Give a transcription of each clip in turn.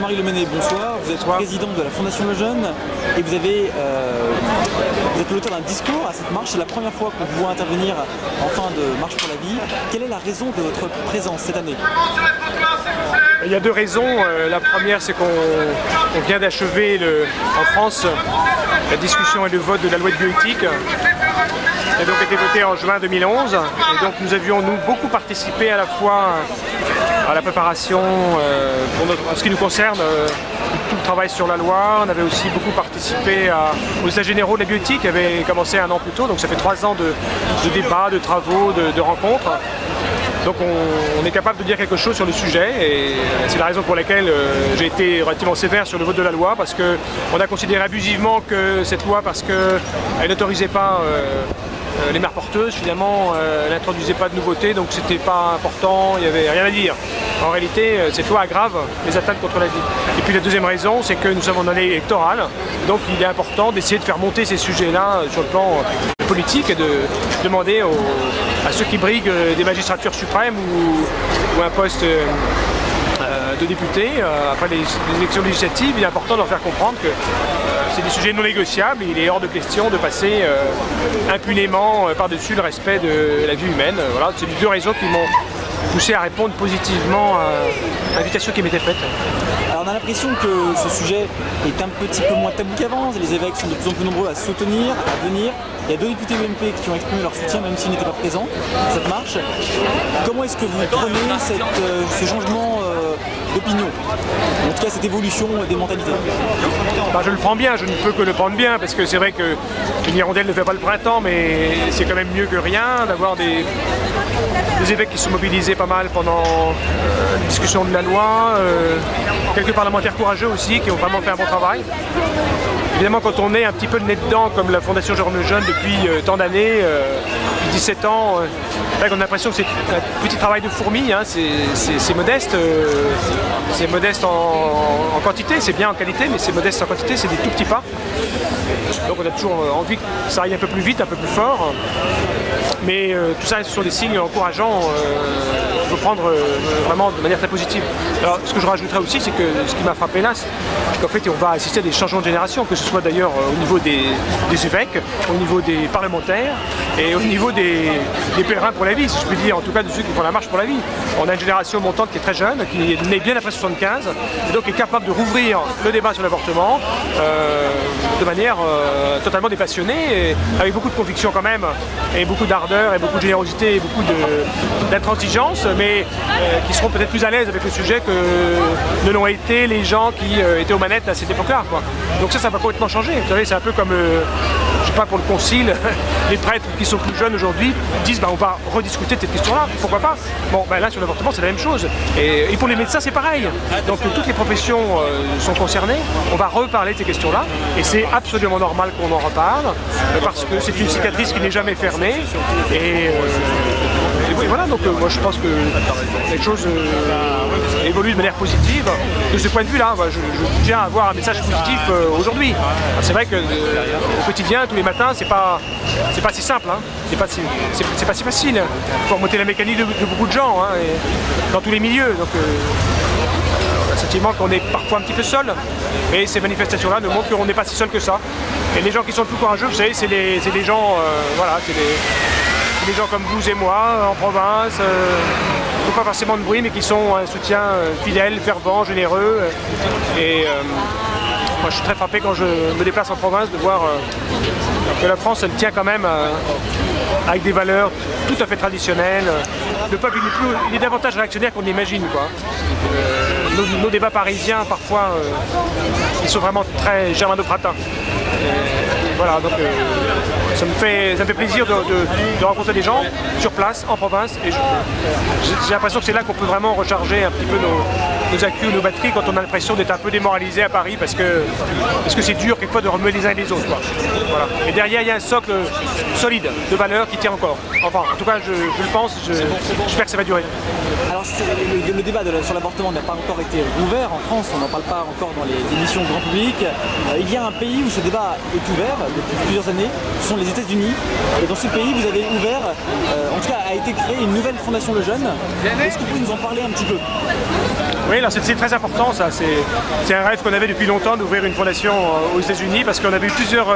Jean-Marie Lemenet, bonsoir. Vous êtes président de la Fondation Le Jeune et vous êtes l'auteur d'un discours à cette marche. C'est la première fois qu'on vous voit intervenir en fin de Marche pour la vie. Quelle est la raison de votre présence cette année? Il y a deux raisons. La première, c'est qu'on vient d'achever en France la discussion et le vote de la loi de bioéthique, qui a donc été votée en juin 2011. Et donc nous avions beaucoup participé à la fois à la préparation, en ce qui nous concerne, tout le travail sur la loi. On avait aussi beaucoup participé aux états généraux de la bioéthique qui avaient commencé un an plus tôt. Donc ça fait 3 ans de débats, de travaux, de rencontres. Donc on est capable de dire quelque chose sur le sujet et c'est la raison pour laquelle j'ai été relativement sévère sur le vote de la loi, parce qu'on a considéré abusivement que cette loi, parce qu'elle n'autorisait pas les mères porteuses, finalement, elle n'introduisait pas de nouveautés, donc c'était pas important, il n'y avait rien à dire. En réalité, cette loi aggrave les atteintes contre la vie. Et puis la deuxième raison, c'est que nous sommes en année électorale, donc il est important d'essayer de faire monter ces sujets-là sur le plan politique et de demander à ceux qui briguent des magistratures suprêmes ou un poste de député, après les élections législatives, il est important de leur faire comprendre que c'est des sujets non négociables et il est hors de question de passer impunément par-dessus le respect de la vie humaine. Voilà, c'est les deux raisons qui m'ont poussé à répondre positivement à l'invitation qui m'était faite. Alors on a l'impression que ce sujet est un petit peu moins tabou qu'avant, les évêques sont de plus en plus nombreux à soutenir, à venir. Il y a 2 députés UMP qui ont exprimé leur soutien, même s'ils n'étaient pas présents à cette marche. Comment est-ce que vous prenez ce changement d'opinion, en tout cas cette évolution des mentalités? Je le prends bien, je ne peux que le prendre bien, parce que c'est vrai qu'une hirondelle ne fait pas le printemps, mais c'est quand même mieux que rien d'avoir des évêques qui sont mobilisés pas mal pendant la discussion de la loi, quelques parlementaires courageux aussi qui ont vraiment fait un bon travail. Évidemment, quand on est un petit peu le nez dedans, comme la Fondation Jérôme Lejeune depuis tant d'années, depuis 17 ans, on a l'impression que c'est un petit travail de fourmi, hein, c'est modeste, en quantité, c'est bien en qualité, mais c'est modeste en quantité, c'est des tout petits pas. Donc on a toujours envie que ça aille un peu plus vite, un peu plus fort. Mais tout ça, ce sont des signes encourageants qu'il faut prendre vraiment de manière très positive. Alors, ce que je rajouterais aussi, c'est que ce qui m'a frappé là, c'est qu'en fait, on va assister à des changements de génération, que ce soit d'ailleurs au niveau des évêques, au niveau des parlementaires et au niveau des pèlerins pour la vie, si je puis dire, en tout cas de ceux qui font la marche pour la vie. On a une génération montante qui est très jeune, qui est née bien après 75, et donc est capable de rouvrir le débat sur l'avortement de manière totalement dépassionnée, et avec beaucoup de conviction quand même, et beaucoup d'ardeur, et beaucoup de générosité, et beaucoup d'intransigeance, mais qui seront peut-être plus à l'aise avec le sujet que ne l'ont été les gens qui étaient aux manettes à cette époque-là. Donc ça va complètement changer. Vous savez, c'est un peu comme, je sais pas, pour le concile, les prêtres qui sont plus jeunes aujourd'hui disent on va rediscuter de cette question-là, pourquoi pas. Bon, là sur l'avortement c'est la même chose. Et pour les médecins c'est pareil. Donc toutes les professions sont concernées, on va reparler de ces questions-là, et c'est absolument normal qu'on en reparle, parce que c'est une cicatrice qui n'est jamais fermée. Et voilà, donc moi je pense que les choses évoluent de manière positive. De ce point de vue-là, je tiens à avoir un message positif aujourd'hui. C'est vrai que au quotidien, tous les matins, c'est pas si simple, hein. C'est pas si facile. Il faut remonter la mécanique de beaucoup de gens, hein, et dans tous les milieux. Donc on a le sentiment qu'on est parfois un petit peu seul, mais ces manifestations-là nous montrent qu'on n'est pas si seul que ça. Et les gens qui sont le plus courageux, vous savez, c'est les gens, voilà, c'est des gens comme vous et moi, en province, qui n'ont pas forcément de bruit, mais qui sont un soutien fidèle, fervent, généreux. Et moi, je suis très frappé quand je me déplace en province de voir que la France, elle tient quand même avec des valeurs tout à fait traditionnelles. Le peuple, il est davantage réactionnaire qu'on imagine, quoi. Nos débats parisiens, parfois, ils sont vraiment très germano-pratins. Voilà, donc ça me fait plaisir de rencontrer des gens sur place, en province, et j'ai l'impression que c'est là qu'on peut vraiment recharger un petit peu nos actus, nos batteries, quand on a l'impression d'être un peu démoralisé à Paris, parce que c'est dur quelquefois de remuer les uns et les autres, quoi. Voilà. Et derrière, il y a un socle solide de valeurs qui tient encore. Enfin, en tout cas, je le pense, j'espère que ça va durer. Alors, le débat sur l'avortement n'a pas encore été ouvert en France, on n'en parle pas encore dans les émissions grand public. Il y a un pays où ce débat est ouvert depuis plusieurs années, ce sont les États-Unis. Et dans ce pays, vous avez ouvert, en tout cas, a été créée une nouvelle Fondation Le Jeune. Est-ce que vous pouvez nous en parler un petit peu? Oui, c'est très important ça. C'est un rêve qu'on avait depuis longtemps d'ouvrir une fondation aux États-Unis parce qu'on avait eu plusieurs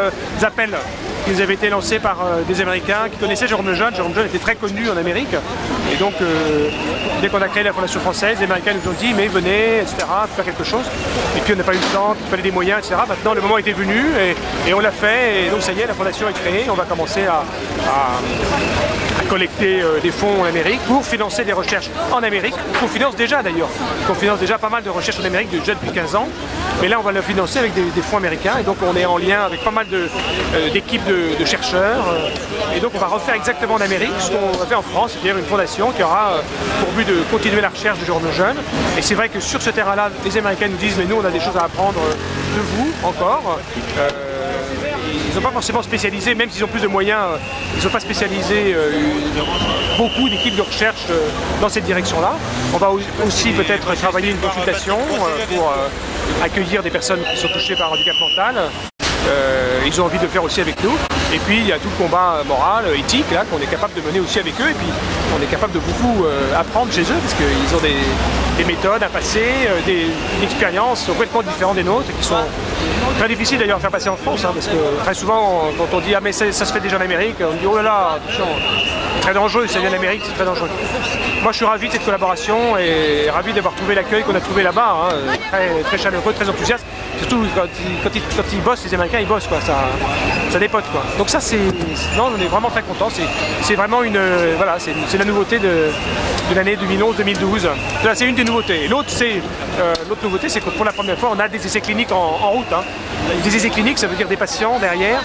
appels qui nous avaient été lancés par des Américains qui connaissaient Jérôme Lejeune. Jérôme Lejeune était très connu en Amérique. Et donc, dès qu'on a créé la fondation française, les Américains nous ont dit mais venez, etc., faire quelque chose. Et puis on n'a pas eu le temps, il fallait des moyens, etc. Maintenant, le moment était venu et on l'a fait. Et donc ça y est, la fondation est créée. On va commencer à collecter des fonds en Amérique pour financer des recherches en Amérique, qu'on finance déjà d'ailleurs. On finance déjà pas mal de recherches en Amérique déjà depuis 15 ans. Mais là, on va le financer avec des fonds américains. Et donc, on est en lien avec pas mal d'équipes de chercheurs. Et donc, on va refaire exactement en Amérique ce qu'on a fait en France, c'est-à-dire une fondation qui aura pour but de continuer la recherche de Jérôme Lejeune. Et c'est vrai que sur ce terrain-là, les Américains nous disent mais nous, on a des choses à apprendre de vous encore. Ils ne sont pas forcément spécialisés, même s'ils ont plus de moyens, ils ne sont pas spécialisés beaucoup d'équipes de recherche dans cette direction-là. On va aussi peut-être travailler une consultation pour accueillir des personnes qui sont touchées par un handicap mental. Ils ont envie de le faire aussi avec nous. Et puis il y a tout le combat moral, éthique, là, qu'on est capable de mener aussi avec eux. Et puis on est capable de beaucoup apprendre chez eux, parce qu'ils ont des méthodes, un passé, des expériences complètement différentes des nôtres, qui sont très difficiles d'ailleurs à faire passer en France. Hein, parce que très souvent, quand on dit ah mais ça se fait déjà en Amérique, on dit oh là là, attention, c'est très dangereux, ça vient d'Amérique, c'est très dangereux. Moi je suis ravi de cette collaboration et ravi d'avoir trouvé l'accueil qu'on a trouvé là-bas, hein, très chaleureux, très enthousiaste. Surtout quand ils bossent, les Américains ils bossent, quoi, ça dépote quoi. Donc ça non, on est vraiment très contents. C'est vraiment voilà, c'est la nouveauté de l'année 2011-2012. C'est une des nouveautés. L'autre nouveauté, c'est que pour la première fois, on a des essais cliniques en route. Hein. Des essais cliniques, ça veut dire des patients derrière,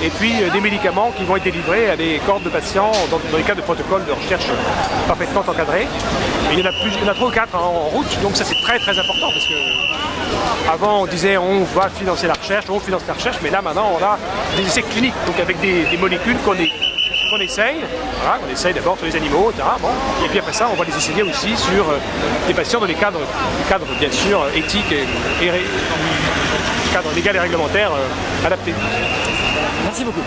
et puis des médicaments qui vont être délivrés à des cohortes de patients dans les cas de protocoles de recherche parfaitement encadrés. Et il y en a 3 ou 4 en route, donc ça c'est très très important parce que avant on disait on va financer la recherche, on finance la recherche, mais là maintenant on a des essais cliniques, donc avec des molécules qu'on essaye, voilà, on essaye d'abord sur les animaux, etc. Bon. Et puis après ça, on va les essayer aussi sur des patients dans les cadres bien sûr éthiques et cadres légal et réglementaires adaptés. Merci beaucoup.